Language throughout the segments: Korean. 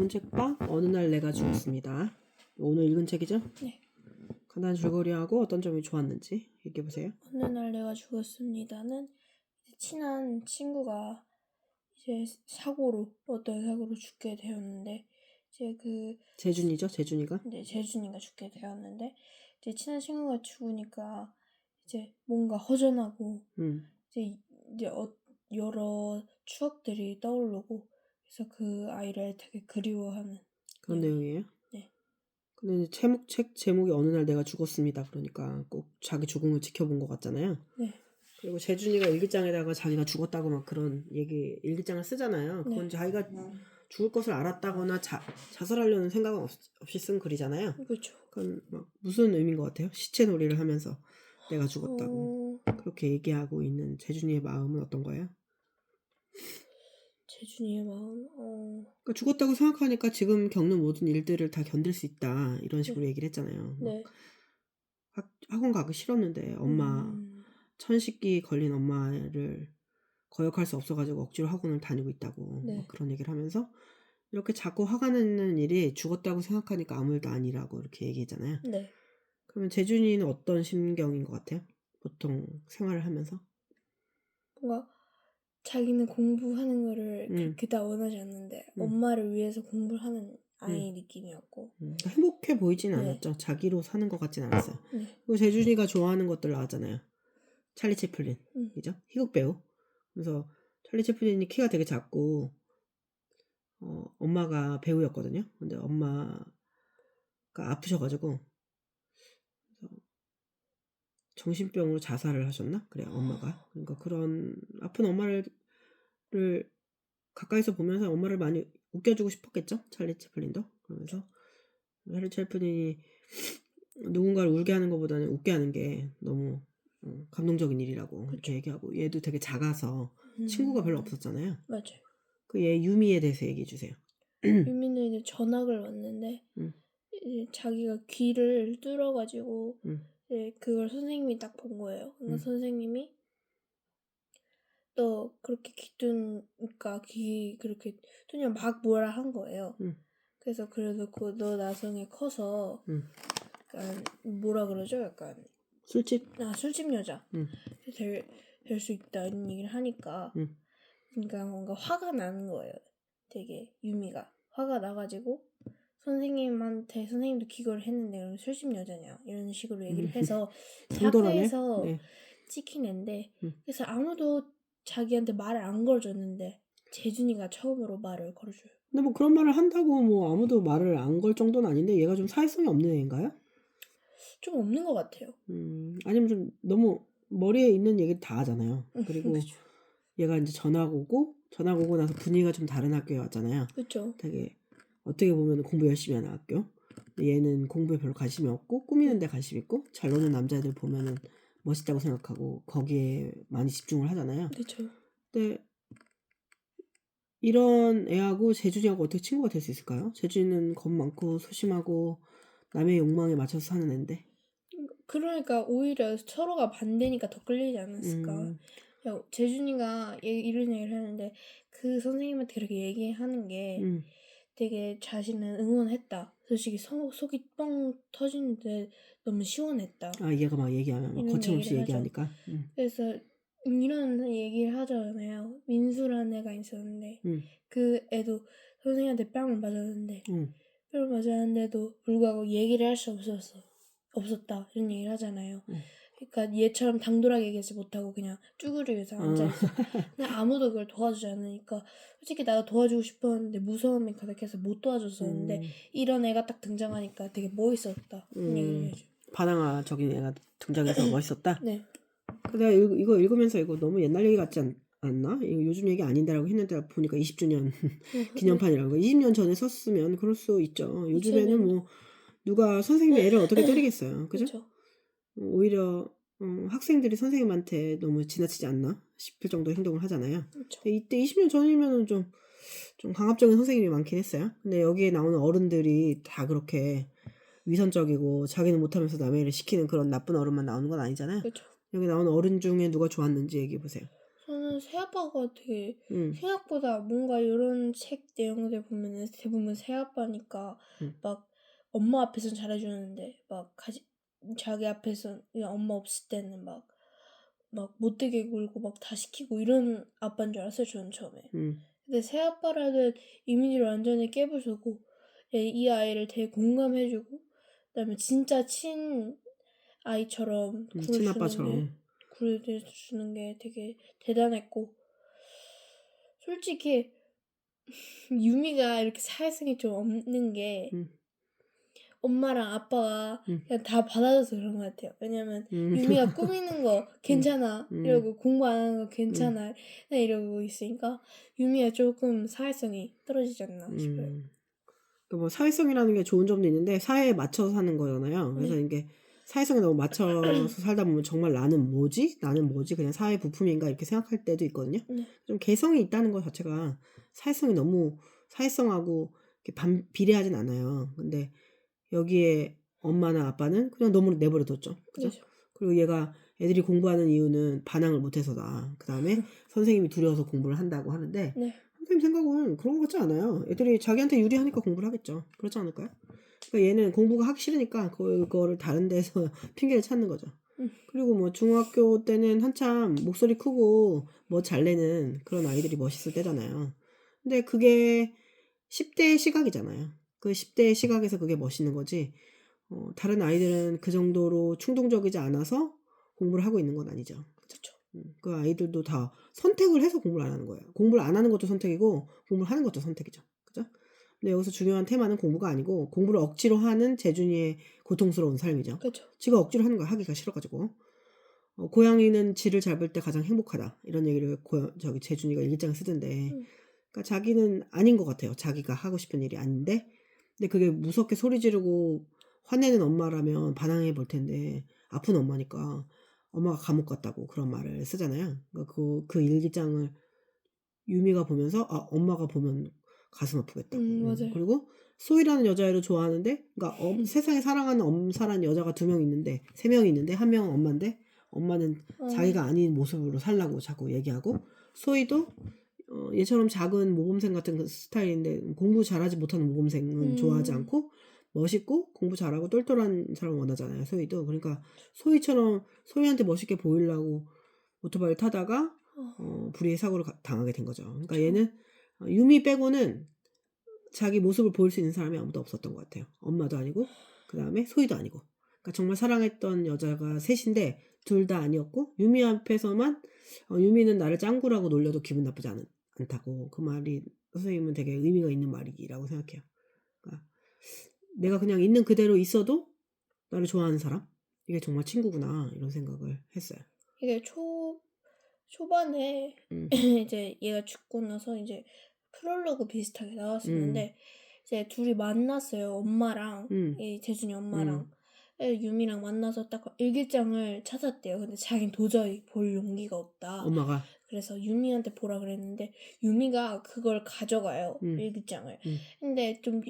읽은 책방 어느 날 내가 죽었습니다. 오늘 읽은 책이죠? 네. 간단한 줄거리하고 어떤 점이 좋았는지 얘기해보세요. 어느 날 내가 죽었습니다는 친한 친구가 이제 어떤 사고로 죽게 되었는데 이제 재준이죠? 재준이가? 이제 재준이가 죽게 되었는데 이제 친한 친구가 죽으니까 이제 뭔가 허전하고 이제 여러 추억들이 떠오르고 그래서 그 아이를 되게 그리워하는 그런 내용이에요? 네. 근데 이제 책 제목이 어느 날 내가 죽었습니다. 그러니까 꼭 자기 죽음을 지켜본 것 같잖아요. 네. 그리고 재준이가 일기장에다가 자기가 죽었다고 막 그런 얘기 일기장을 쓰잖아요. 그건 네. 자기가 죽을 것을 알았다거나 자살하려는 생각은 없이 쓴 글이잖아요. 그렇죠. 그건 막 무슨 의미인 것 같아요? 시체놀이를 하면서 내가 죽었다고 그렇게 얘기하고 있는 재준이의 마음은 어떤 거예요? 재준이의 마음 그러니까 죽었다고 생각하니까 지금 겪는 모든 일들을 다 견딜 수 있다 이런 식으로 얘기를 했잖아요. 네. 학원 가기 싫었는데 엄마 천식기 걸린 엄마를 거역할 수 없어가지고 억지로 학원을 다니고 있다고 네. 막 그런 얘기를 하면서 이렇게 자꾸 화가 나는 일이 죽었다고 생각하니까 아무 일도 아니라고 이렇게 얘기했잖아요. 네. 그러면 재준이는 어떤 심경인 것 같아요? 보통 생활을 하면서? 뭔가 자기는 공부하는 거를 그렇게 다 원하지 않는데 엄마를 위해서 공부를 하는 아이 느낌이었고 그러니까 행복해 보이진 네. 않았죠. 자기로 사는 것 같진 않았어요. 네. 그리고 재준이가 좋아하는 것들 나왔잖아요. 찰리 채플린이죠. 희극 배우. 그래서 찰리 채플린이 키가 되게 작고 엄마가 배우였거든요. 근데 엄마가 아프셔가지고 그래서 정신병으로 자살을 하셨나? 그래요, 엄마가. 그러니까 그런 아픈 엄마를 가까이서 보면서 엄마를 많이 웃겨주고 싶었겠죠? 찰리 채플린도. 그러면서 찰리 채플린이 누군가를 울게 하는 것보다는 웃게 하는 게 너무 감동적인 일이라고 그쵸. 이렇게 얘기하고 얘도 되게 작아서 친구가 별로 없었잖아요. 맞아요. 그 얘 유미에 대해서 얘기해 주세요. 유미는 이제 전학을 왔는데 이제 자기가 귀를 뚫어가지고 이제 그걸 선생님이 딱 본 거예요. 그러니까 선생님이 너 그렇게 귀 뚫으니까 귀 그렇게 뚫냐 막 뭐라 한 거예요. 그래서 그래놓고 너 나중에 커서 약간 뭐라 그러죠? 약간 술집? 술집 여자 될 수 있다 이런 얘기를 하니까 그러니까 뭔가 화가 나는 거예요. 되게 유미가 화가 나가지고 선생님도 기거를 했는데 그럼 술집 여자냐 이런 식으로 얘기를 해서 당돌하네. 학교에서 네. 찍힌 앤데 그래서 아무도 자기한테 말을 안 걸어줬는데 재준이가 처음으로 말을 걸어줘요. 근데 뭐 그런 말을 한다고 뭐 아무도 말을 안 걸 정도는 아닌데 얘가 좀 사회성이 없는 애인가요? 좀 없는 것 같아요. 아니면 좀 너무 머리에 있는 얘기를 다 하잖아요. 그리고 그쵸. 얘가 이제 전학 오고 나서 분위기가 좀 다른 학교에 왔잖아요. 그렇죠. 되게 어떻게 보면 공부 열심히 하는 학교. 얘는 공부에 별로 관심이 없고 꾸미는 데 관심 있고 잘 노는 남자애들 보면은 멋있다고 생각하고 거기에 많이 집중을 하잖아요. 그렇죠. 근데 이런 애하고 재준이하고 어떻게 친구가 될 수 있을까요? 재준이는 겁 많고 소심하고 남의 욕망에 맞춰서 사는 애인데. 그러니까 오히려 서로가 반대니까 더 끌리지 않았을까. 재준이가 이런 얘기를 하는데 그 선생님한테 그렇게 얘기하는 게 되게 자신은 응원했다. 솔직히 속이 뻥 터지는데 너무 시원했다. 얘가 막 얘기하면 막 이런 거침없이 얘기를 얘기하니까. 그래서 이런 얘기를 하잖아요. 민수라는 애가 있었는데 그 애도 선생님한테 뺨을 맞았는데 뺨을 맞았는데도 불구하고 얘기를 할 수 없었다 이런 얘기를 하잖아요. 그러니까 얘처럼 당돌하게 얘기하지 못하고 그냥 쭈그리면서 앉아있어. 근데 아무도 그걸 도와주지 않으니까 솔직히 나도 도와주고 싶었는데 무서움이 가득해서 못 도와줬었는데 이런 애가 딱 등장하니까 되게 멋있었다 이런 얘기를 해줘. 반항아적인 애가 등장해서 멋있었다? 네. 내가 이거 읽으면서 이거 너무 옛날 얘기 같지 않나? 이거 요즘 얘기 아닌데라고 했는데 보니까 20주년 기념판이라고 20년 전에 썼으면 그럴 수 있죠. 요즘에는 뭐 누가 선생님이 애를 어떻게 때리겠어요. 그죠? 그쵸? 오히려 학생들이 선생님한테 너무 지나치지 않나 싶을 정도 행동을 하잖아요. 그쵸. 근데 이때 20년 전이면은 좀 강압적인 선생님이 많긴 했어요. 근데 여기에 나오는 어른들이 다 그렇게 위선적이고 자기는 못하면서 남의 일을 시키는 그런 나쁜 어른만 나오는 건 아니잖아요. 그쵸. 여기 나오는 어른 중에 누가 좋았는지 얘기해 보세요. 저는 저는 새아빠가 되게 생각보다 뭔가 이런 책 내용들 보면은 대부분 새아빠니까 막 엄마 앞에서는 잘해주는데 막 자기 앞에서 그냥 엄마 없을 때는 막 못되게 굴고 막 다 시키고 이런 아빠인 줄 알았어요, 저는 처음에. 근데 새아빠라는 이미지를 완전히 깨부수고 이 아이를 되게 공감해주고 그다음에 진짜 아이처럼 친아빠처럼 구해주는 게 되게 대단했고 솔직히 유미가 이렇게 사회성이 좀 없는 게 엄마랑 아빠가 그냥 다 받아줘서 그런 것 같아요. 왜냐면 유미가 꾸미는 거 괜찮아 이러고 공부 안 하는 거 괜찮아 이러고 있으니까 유미가 조금 사회성이 떨어지지 않나 싶어요. 뭐 사회성이라는 게 좋은 점도 있는데 사회에 맞춰서 사는 거잖아요. 그래서 네. 이게 사회성에 너무 맞춰서 살다 보면 정말 나는 뭐지? 그냥 사회 부품인가 이렇게 생각할 때도 있거든요. 네. 좀 개성이 있다는 것 자체가 사회성이 너무 사회성하고 이렇게 비례하진 않아요. 근데 여기에 엄마나 아빠는 그냥 너무 내버려뒀죠. 그죠? 그렇죠. 그리고 얘가 애들이 공부하는 이유는 반항을 못해서다. 그 다음에 선생님이 두려워서 공부를 한다고 하는데 네. 선생님 생각은 그런 것 같지 않아요. 애들이 자기한테 유리하니까 공부를 하겠죠. 그렇지 않을까요? 그러니까 얘는 공부가 하기 싫으니까 그거를 다른 데서 핑계를 찾는 거죠. 그리고 뭐 중학교 때는 한참 목소리 크고 뭐 잘 내는 그런 아이들이 멋있을 때잖아요. 근데 그게 10대의 시각이잖아요. 그 10대의 시각에서 그게 멋있는 거지. 다른 아이들은 그 정도로 충동적이지 않아서 공부를 하고 있는 건 아니죠. 그렇죠. 그 아이들도 다 선택을 해서 공부를 안 하는 거예요. 공부를 안 하는 것도 선택이고 공부를 하는 것도 선택이죠. 그죠? 근데 여기서 중요한 테마는 공부가 아니고 공부를 억지로 하는 재준이의 고통스러운 삶이죠. 그렇죠. 지가 억지로 하는 거야. 하기가 싫어가지고. 고양이는 쥐를 잡을 때 가장 행복하다. 이런 얘기를 재준이가 일기장에 쓰던데 그러니까 자기는 아닌 것 같아요. 자기가 하고 싶은 일이 아닌데 근데 그게 무섭게 소리 지르고 화내는 엄마라면 반항해 볼 텐데 아픈 엄마니까 엄마가 감옥 갔다고 그런 말을 쓰잖아요. 그러니까 그 일기장을 유미가 보면서 엄마가 보면 가슴 아프겠다고. 맞아요. 그리고 소희라는 여자애를 좋아하는데 그러니까 세상에 사랑하는 엄사라는 여자가 2명 있는데 3명이 있는데 1명은 엄마인데 엄마는 자기가 아닌 모습으로 살라고 자꾸 얘기하고 소희도 얘처럼 작은 모범생 같은 스타일인데 공부 잘하지 못하는 모범생은 좋아하지 않고 멋있고 공부 잘하고 똘똘한 사람을 원하잖아요. 소희도. 그러니까 소희한테 멋있게 보이려고 오토바이를 타다가 불의의 사고를 당하게 된 거죠. 그러니까 그쵸. 얘는 유미 빼고는 자기 모습을 보일 수 있는 사람이 아무도 없었던 것 같아요. 엄마도 아니고 그 다음에 소희도 아니고. 그러니까 정말 사랑했던 여자가 셋인데 둘 다 아니었고 유미 앞에서만 유미는 나를 짱구라고 놀려도 기분 나쁘지 않다고. 그 말이 선생님은 되게 의미가 있는 말이라고 생각해요. 그러니까 내가 그냥 있는 그대로 있어도 나를 좋아하는 사람? 이게 정말 친구구나 이런 생각을 했어요. 이게 초반에 이제 얘가 죽고 나서 이제 프롤로그 비슷하게 나왔었는데 이제 둘이 만났어요. 엄마랑 이 재준이 엄마랑 유미랑 만나서 딱 일기장을 찾았대요. 근데 자기는 도저히 볼 용기가 없다. 엄마가 그래서 유미한테 보라 그랬는데 유미가 그걸 가져가요. 일기장을. 근데 좀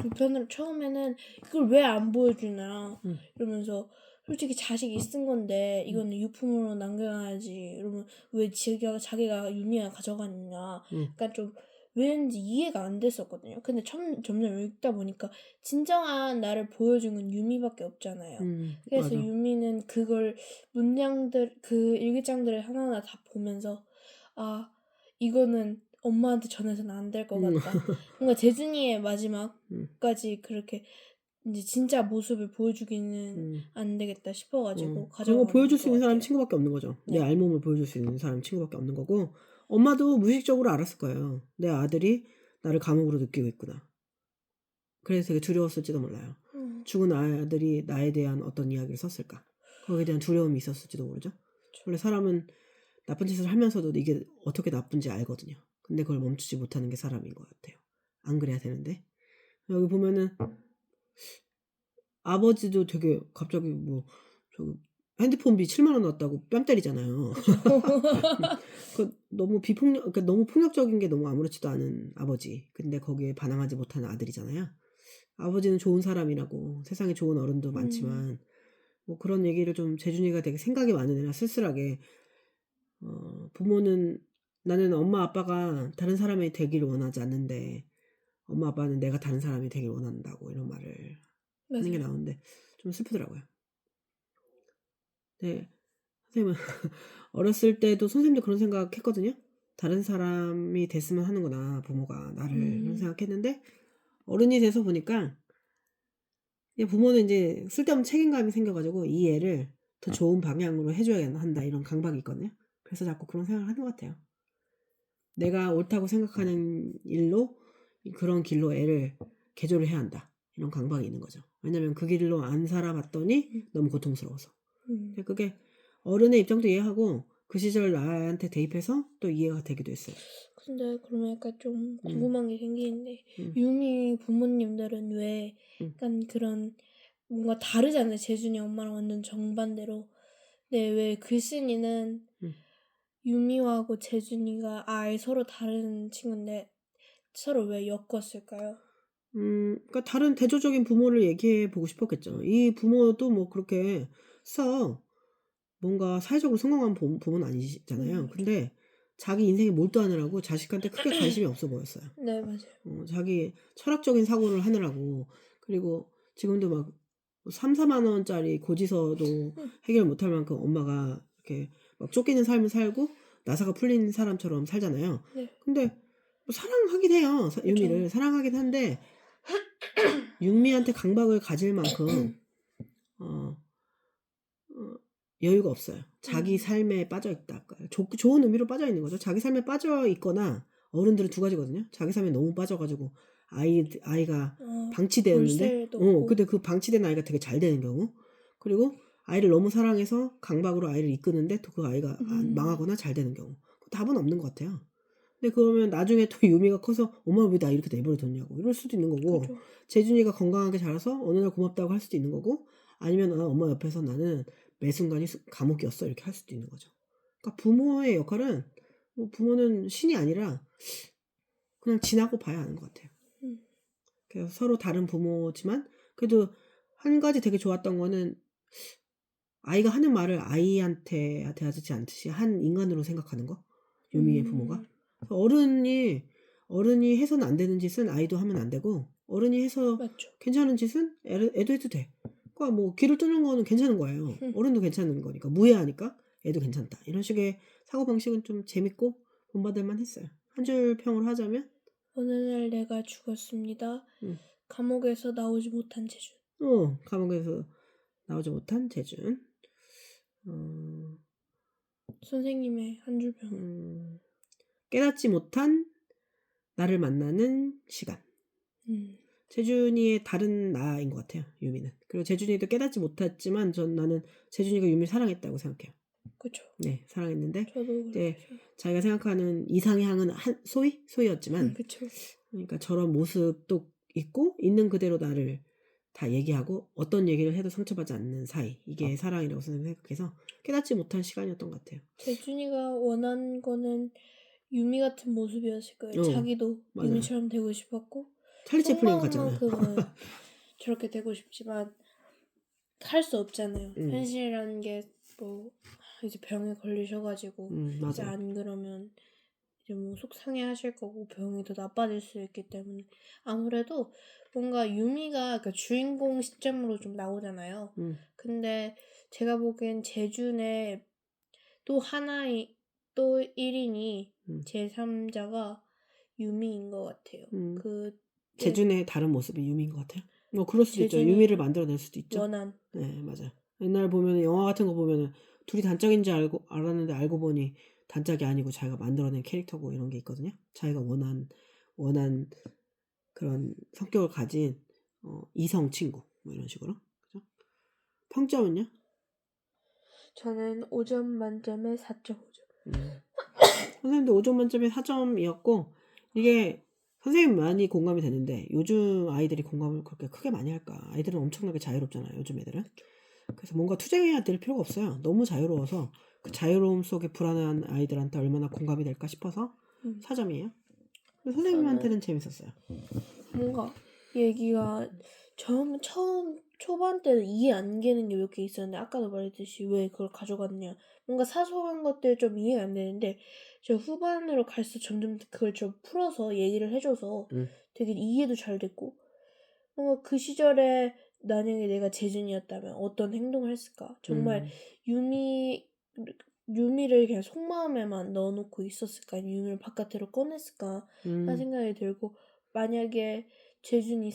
불편으로 처음에는 이걸 왜 안 보여주나 이러면서 솔직히 자식이 쓴 건데 이거는 유품으로 남겨놔야지. 이러면 왜 자기가 유미가 가져갔냐. 약간 좀 왠지 이해가 안 됐었거든요. 근데 점점 읽다 보니까 진정한 나를 보여준 건 유미밖에 없잖아요. 그래서 맞아. 유미는 그 일기장들을 하나하나 다 보면서 이거는 엄마한테 전해서는 안 될 것 같다. 뭔가 재준이의 마지막까지 그렇게 이제 진짜 모습을 보여주기는 안 되겠다 싶어가지고 그런 거 보여줄 수 있는 사람이 같아요. 친구밖에 없는 거죠. 네. 내 알몸을 보여줄 수 있는 사람이 친구밖에 없는 거고 엄마도 무의식적으로 알았을 거예요. 내 아들이 나를 감옥으로 느끼고 있구나. 그래서 되게 두려웠을지도 몰라요. 죽은 아들이 나에 대한 어떤 이야기를 썼을까. 거기에 대한 두려움이 있었을지도 모르죠. 원래 사람은 나쁜 짓을 하면서도 이게 어떻게 나쁜지 알거든요. 근데 그걸 멈추지 못하는 게 사람인 것 같아요. 안 그래야 되는데. 여기 보면은 아버지도 되게 갑자기 뭐 저기 핸드폰비 7만 원 나왔다고 뺨 때리잖아요. 너무 그러니까 너무 폭력적인 게 너무 아무렇지도 않은 아버지. 근데 거기에 반항하지 못하는 아들이잖아요. 아버지는 좋은 사람이라고 세상에 좋은 어른도 많지만 뭐 그런 얘기를 좀 재준이가 되게 생각이 많은 애라 쓸쓸하게 부모는 나는 엄마 아빠가 다른 사람이 되기를 원하지 않는데 엄마 아빠는 내가 다른 사람이 되길 원한다고 이런 말을 하는 게 나오는데 좀 슬프더라고요. 네, 선생님은 어렸을 때도 선생님도 그런 생각했거든요. 다른 사람이 됐으면 하는구나 부모가 나를 그런 생각했는데 어른이 돼서 보니까 부모는 이제 쓸데없는 책임감이 생겨가지고 이 애를 더 좋은 방향으로 해줘야 한다 이런 강박이 있거든요. 그래서 자꾸 그런 생각을 하는 것 같아요. 내가 옳다고 생각하는 일로 그런 길로 애를 개조를 해야 한다 이런 강박이 있는 거죠. 왜냐면 그 길로 안 살아봤더니 너무 고통스러워서. 근데 그게 어른의 입장도 이해하고 그 시절 나한테 대입해서 또 이해가 되기도 했어요. 근데 그러면 약간 좀 궁금한 게 생기는데 유미 부모님들은 왜 약간 그런 뭔가 다르잖아요. 재준이 엄마랑 완전 정반대로. 근데 왜 글쓴이는 유미하고 재준이가 아예 서로 다른 친구인데 서로 왜 엮었을까요? 그러니까 다른 대조적인 부모를 얘기해 보고 싶었겠죠. 이 부모도 뭐 그렇게 뭔가 사회적으로 성공한 부모는 아니잖아요. 근데 자기 인생에 몰두하느라고 자식한테 크게 관심이 없어 보였어요. 네, 맞아요. 자기 철학적인 사고를 하느라고. 그리고 지금도 막 3, 4만 원짜리 고지서도 해결 못할 만큼 엄마가 이렇게 막 쫓기는 삶을 살고 나사가 풀린 사람처럼 살잖아요. 네. 근데 뭐 사랑하긴 해요. 유미를 사랑하긴 한데 윤미한테 강박을 가질 만큼 여유가 없어요. 자기 삶에 빠져 있다. 좋은 의미로 빠져 있는 거죠. 자기 삶에 빠져 있거나 어른들은 두 가지거든요. 자기 삶에 너무 빠져가지고 아이가 방치되었는데, 근데 그 방치된 아이가 되게 잘 되는 경우. 그리고 아이를 너무 사랑해서 강박으로 아이를 이끄는데 또 그 아이가 망하거나 잘 되는 경우. 답은 없는 것 같아요. 근데 그러면 나중에 또 유미가 커서 엄마 왜 나 이렇게 내버려 뒀냐고 이럴 수도 있는 거고, 그렇죠. 재준이가 건강하게 자라서 어느 날 고맙다고 할 수도 있는 거고, 아니면 엄마 옆에서 나는 매 순간이 감옥이었어 이렇게 할 수도 있는 거죠. 그러니까 부모의 역할은 부모는 신이 아니라 그냥 지나고 봐야 하는 것 같아요. 그래서 서로 다른 부모지만 그래도 한 가지 되게 좋았던 거는 아이가 하는 말을 아이한테 대하지 않듯이 한 인간으로 생각하는 거. 유미의 부모가. 어른이 해서는 안 되는 짓은 아이도 하면 안 되고, 어른이 해서 맞죠. 괜찮은 짓은 애도 해도 돼. 그러니까 뭐 길을 뚫는 거는 괜찮은 거예요. 어른도 괜찮은 거니까. 무해하니까 애도 괜찮다. 이런 식의 사고방식은 좀 재밌고 본받을만 했어요. 한 줄 평을 하자면 어느 날 내가 죽었습니다. 감옥에서 나오지 못한 재준. 감옥에서 나오지 못한 재준. 선생님의 한 줄 평. 깨닫지 못한 나를 만나는 시간. 재준이의 다른 나인 것 같아요. 유미는. 그리고 재준이도 깨닫지 못했지만 나는 재준이가 유미를 사랑했다고 생각해요. 그렇죠. 네, 사랑했는데 저도 이제 자기가 생각하는 이상향은 소희였지만 그렇죠. 그러니까 저런 모습도 있고 있는 그대로 나를 다 얘기하고 어떤 얘기를 해도 상처받지 않는 사이. 이게 사랑이라고 생각해서 깨닫지 못한 시간이었던 것 같아요. 재준이가 원한 거는 유미 같은 모습이었을 거예요. 자기도 맞아요. 유미처럼 되고 싶었고 찰리 채플린 같잖아요. 속마음만큼은 저렇게 되고 싶지만 할 수 없잖아요. 현실이라는 게 뭐 이제 병에 걸리셔가지고 이제 안 그러면 이제 뭐 속상해하실 거고 병이 더 나빠질 수 있기 때문에 아무래도 뭔가 유미가 그러니까 주인공 시점으로 좀 나오잖아요. 근데 제가 보기엔 재준의 또 하나의 또 1인이 제3자가 유미인 것 같아요. 재준의 다른 모습이 유미인 것 같아요. 뭐 그럴 수도 있죠. 유미를 만들어낼 수도 있죠. 원한. 네, 맞아요. 옛날 보면 영화 같은 거 보면은 둘이 단짝인지 알았는데 알고 보니 단짝이 아니고 자기가 만들어낸 캐릭터고 이런 게 있거든요. 자기가 원한 그런 성격을 가진 이성 친구 뭐 이런 식으로. 그죠? 평점은요? 저는 5점 만점에 4.5점. 선생님도 5점 만점에 4점이었고 이게 선생님 많이 공감이 되는데 요즘 아이들이 공감을 그렇게 크게 많이 할까? 아이들은 엄청나게 자유롭잖아요. 요즘 애들은. 그래서 뭔가 투쟁해야 될 필요가 없어요. 너무 자유로워서 그 자유로움 속에 불안한 아이들한테 얼마나 공감이 될까 싶어서 4점이에요. 선생님한테는 재밌었어요. 뭔가 얘기가 처음 초반 때는 이해 안 되는 게 몇 개 있었는데 아까도 말했듯이 왜 그걸 가져갔냐. 뭔가 사소한 것들 좀 이해가 안 되는데 저 후반으로 갈수록 점점 그걸 좀 풀어서 얘기를 해 줘서 되게 이해도 잘 됐고 뭔가 그 시절에 만약에 내가 재준이었다면 어떤 행동을 했을까? 정말 유미를 그냥 속마음에만 넣어 놓고 있었을까? 아니면 유미를 바깥으로 꺼냈을까? 하는 생각이 들고 만약에 재준이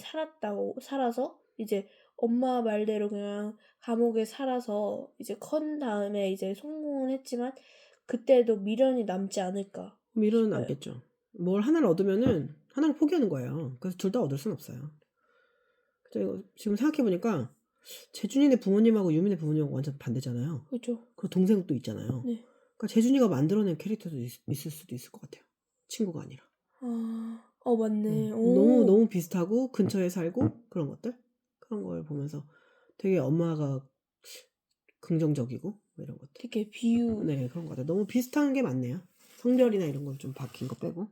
살아서 이제 엄마 말대로 그냥 감옥에 살아서 이제 컨 다음에 이제 성공을 했지만 그때도 미련이 남지 않을까 미련은 싶어요. 남겠죠. 뭘 하나를 얻으면은 하나를 포기하는 거예요. 그래서 둘 다 얻을 수는 없어요. 그래서 지금 생각해 보니까 재준이네 부모님하고 유민의 부모님하고 완전 반대잖아요. 그죠. 그리고 동생도 있잖아요. 네. 그러니까 재준이가 만들어낸 캐릭터도 있을 수도 있을 것 같아요. 친구가 아니라. 맞네. 너무 비슷하고 근처에 살고 그런 것들? 그런 걸 보면서 되게 엄마가 긍정적이고 뭐 이런 것들. 되게 비유. 네, 그런 것 같아요. 너무 비슷한 게 많네요. 성별이나 이런 걸 좀 바뀐 거 빼고.